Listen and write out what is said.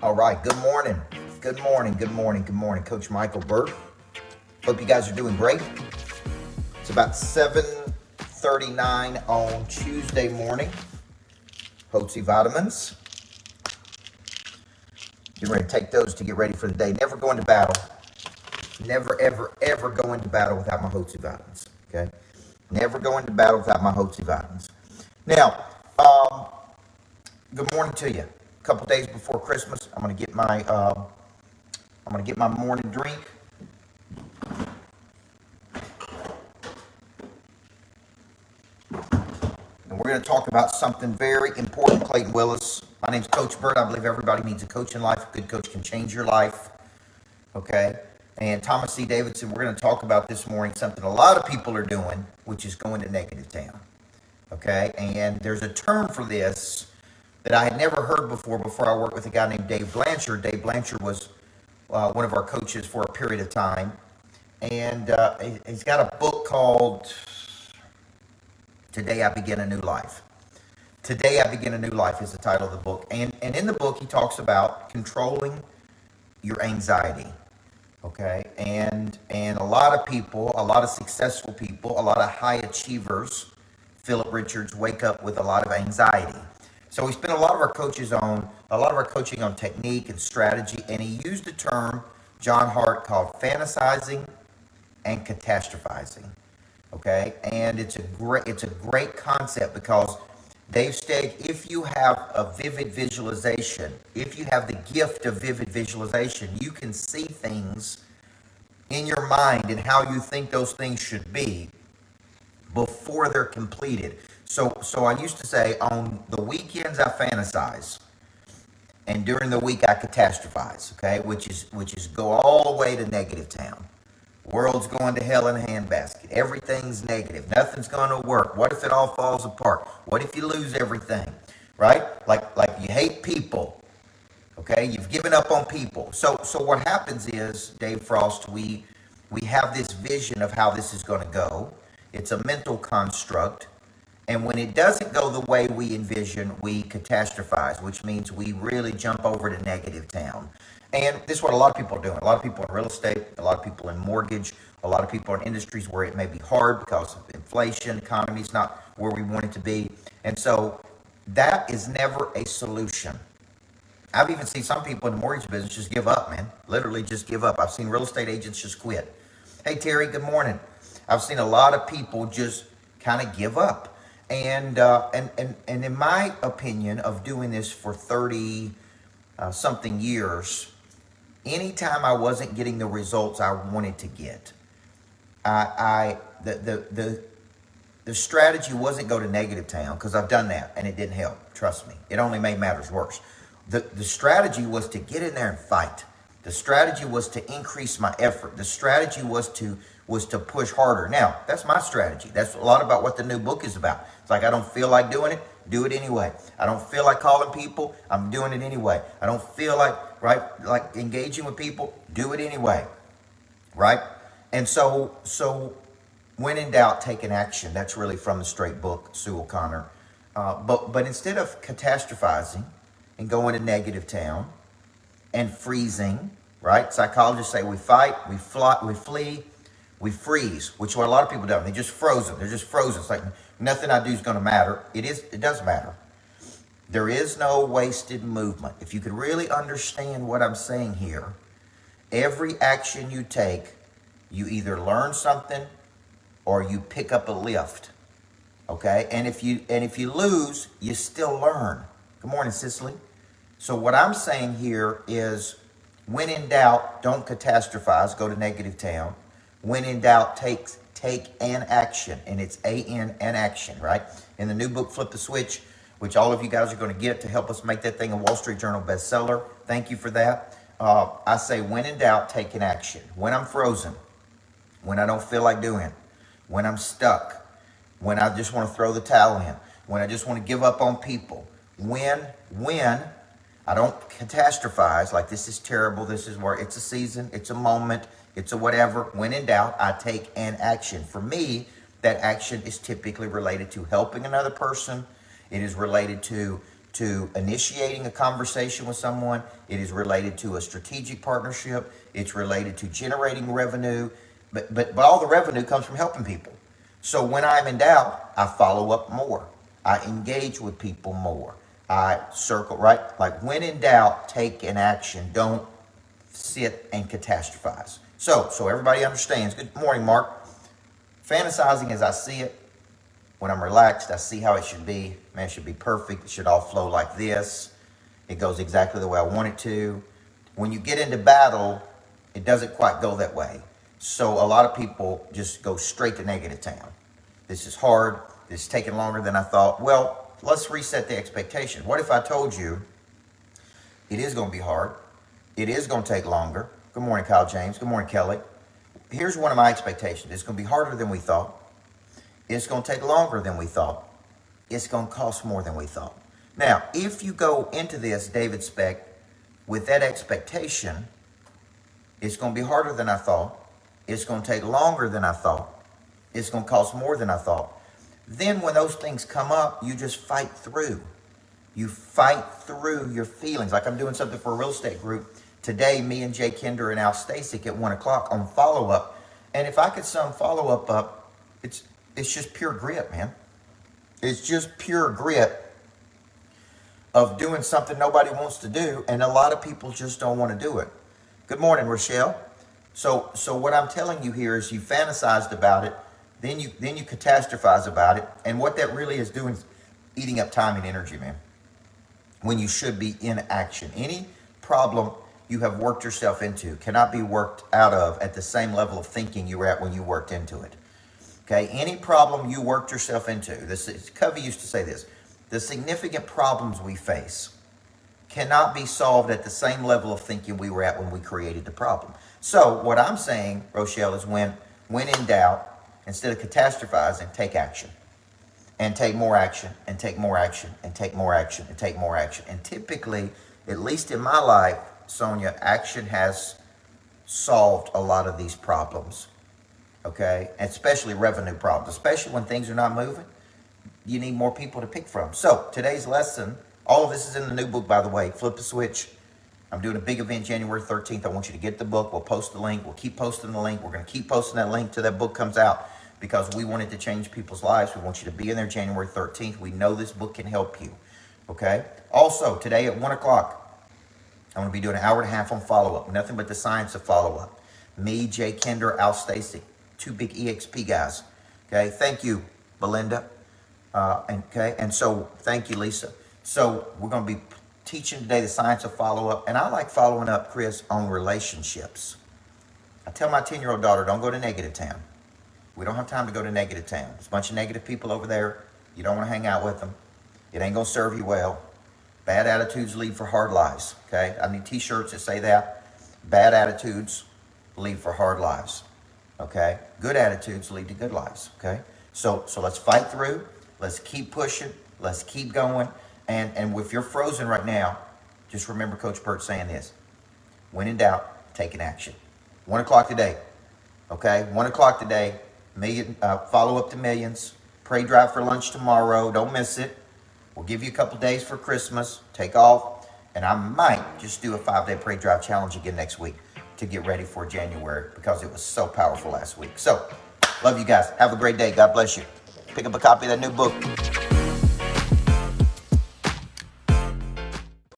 All right, good morning. Good morning, good morning, good morning. Coach Micheal Burt. Hope you guys are doing great. It's about 7:39 on Tuesday morning. Hotzi vitamins. Get ready to take those to get ready for the day. Never go into battle. Never, ever, ever go into battle without my Hotzi vitamins. Okay? Never go into battle without my Hotzi vitamins. Now, good morning to you. A couple days before Christmas, I'm gonna get my morning drink. And we're going to talk about something very important, Clayton Willis. My name's Coach Burt. I believe everybody needs a coach in life. A good coach can change your life. Okay? And Thomas C. Davidson, we're going to talk about this morning something a lot of people are doing, which is going to negative town. Okay? And there's a term for this that I had never heard before I worked with a guy named Dave Blanchard. Dave Blanchard was one of our coaches for a period of time. And he's got a book called Today I Begin a New Life. Today I Begin a New Life is the title of the book. And in the book, he talks about controlling your anxiety. Okay? And a lot of people, a lot of successful people, a lot of high achievers, Philip Richards, wake up with a lot of anxiety. So we spent a lot of our coaching on technique and strategy, and he used a term, John Hart, called fantasizing and catastrophizing. Okay, and it's a great concept because Dave stated if you have a vivid visualization, if you have the gift of vivid visualization, you can see things in your mind and how you think those things should be before they're completed. So I used to say on the weekends I fantasize, and during the week I catastrophize. Okay, which is go all the way to negative town. World's going to hell in a handbasket. Everything's negative. Nothing's going to work. What if it all falls apart? What if you lose everything? Right? Like you hate people. Okay? You've given up on people. So what happens is, Dave Frost, we have this vision of how this is going to go. It's a mental construct. And when it doesn't go the way we envision, we catastrophize, which means we really jump over to negative town. And this is what a lot of people are doing. A lot of people in real estate, a lot of people in mortgage, a lot of people in industries where it may be hard because of inflation, economy's not where we want it to be. And so that is never a solution. I've even seen some people in the mortgage business just give up, man. Literally just give up. I've seen real estate agents just quit. Hey, Terry, good morning. I've seen a lot of people just kind of give up. And in my opinion of doing this for 30 something years, anytime I wasn't getting the results I wanted to get, the strategy wasn't go to negative town, because I've done that and it didn't help. Trust me, it only made matters worse. The strategy was to get in there and fight. The strategy was to increase my effort. The strategy was to push harder. Now, that's my strategy. That's a lot about what the new book is about. It's like, I don't feel like doing it, do it anyway. I don't feel like calling people, I'm doing it anyway. I don't feel like engaging with people, do it anyway. Right? And so when in doubt, take an action. That's really from the straight book, Sue O'Connor. But instead of catastrophizing and going to negative town and freezing, right? Psychologists say we fight, we flee, we freeze, which is what a lot of people do. They're just frozen. They're just frozen. It's like nothing I do is going to matter. It does matter. There is no wasted movement. If you could really understand what I'm saying here, every action you take, you either learn something or you pick up a lift. Okay? And if you lose, you still learn. Good morning, Cicely. So what I'm saying here is, when in doubt, don't catastrophize, go to negative town. When in doubt, take an action, and it's an action, right? In the new book, Flip the Switch, which all of you guys are going to get to help us make that thing a Wall Street Journal bestseller. Thank you for that. I say, when in doubt, take an action. When I'm frozen, when I don't feel like doing it, when I'm stuck, when I just want to throw the towel in, when I just want to give up on people, when I don't catastrophize, like this is terrible, this is where it's a season, it's a moment, it's a whatever. When in doubt, I take an action. For me, that action is typically related to helping another person. It is related to to initiating a conversation with someone. It is related to a strategic partnership. It's related to generating revenue. But all the revenue comes from helping people. So when I'm in doubt, I follow up more. I engage with people more. I circle, right? Like when in doubt, take an action. Don't sit and catastrophize. So everybody understands. Good morning, Mark. Fantasizing as I see it. When I'm relaxed, I see how it should be. Man, it should be perfect. It should all flow like this. It goes exactly the way I want it to. When you get into battle, it doesn't quite go that way. So a lot of people just go straight to negative town. This is hard. This is taking longer than I thought. Well, let's reset the expectation. What if I told you it is going to be hard? It is going to take longer. Good morning, Kyle James. Good morning, Kelly. Here's one of my expectations. It's going to be harder than we thought. It's going to take longer than we thought. It's going to cost more than we thought. Now, if you go into this, David Speck, with that expectation, it's going to be harder than I thought. It's going to take longer than I thought. It's going to cost more than I thought. Then when those things come up, you just fight through. You fight through your feelings. Like I'm doing something for a real estate group. Today, me and Jay Kinder and Al Stasic at 1 o'clock on follow-up. And if I could sum follow-up up, it's just pure grit, man. It's just pure grit of doing something nobody wants to do, and a lot of people just don't want to do it. Good morning, Rochelle. So what I'm telling you here is you fantasized about it, then you catastrophize about it, and what that really is doing is eating up time and energy, man, when you should be in action. Any problem you have worked yourself into cannot be worked out of at the same level of thinking you were at when you worked into it. Okay, any problem you worked yourself into, Covey used to say this, the significant problems we face cannot be solved at the same level of thinking we were at when we created the problem. So what I'm saying, Rochelle, is when in doubt, instead of catastrophizing, take action. And take more action, and take more action, and take more action, and take more action. And typically, at least in my life, Sonia, action has solved a lot of these problems. Okay, and especially revenue problems, especially when things are not moving, you need more people to pick from. So today's lesson, all of this is in the new book, by the way, Flip the Switch. I'm doing a big event January 13th. I want you to get the book. We'll post the link. We'll keep posting the link. We're going to keep posting that link till that book comes out because we want it to change people's lives. We want you to be in there January 13th. We know this book can help you. Okay. Also, today at 1 o'clock, I'm going to be doing an hour and a half on follow-up. Nothing but the science of follow-up. Me, Jay Kinder, Al Stasic. 2 big EXP guys. Okay, thank you, Belinda. And so thank you, Lisa. So we're going to be teaching today the science of follow-up. And I like following up, Chris, on relationships. I tell my 10-year-old daughter, don't go to negative town. We don't have time to go to negative town. There's a bunch of negative people over there. You don't want to hang out with them. It ain't going to serve you well. Bad attitudes lead for hard lives. Okay, I need t-shirts that say that. Bad attitudes lead for hard lives. Okay, good attitudes lead to good lives. Okay, so let's fight through. Let's keep pushing. Let's keep going. And if you're frozen right now, just remember Coach Burt saying this: when in doubt, take an action. 1 o'clock today. Okay, 1 o'clock today. Follow up to millions. Pray drive for lunch tomorrow. Don't miss it. We'll give you a couple days for Christmas. Take off, and I might just do a 5-day pray drive challenge again next week to get ready for January because it was so powerful last week. So, love you guys. Have a great day. God bless you. Pick up a copy of that new book.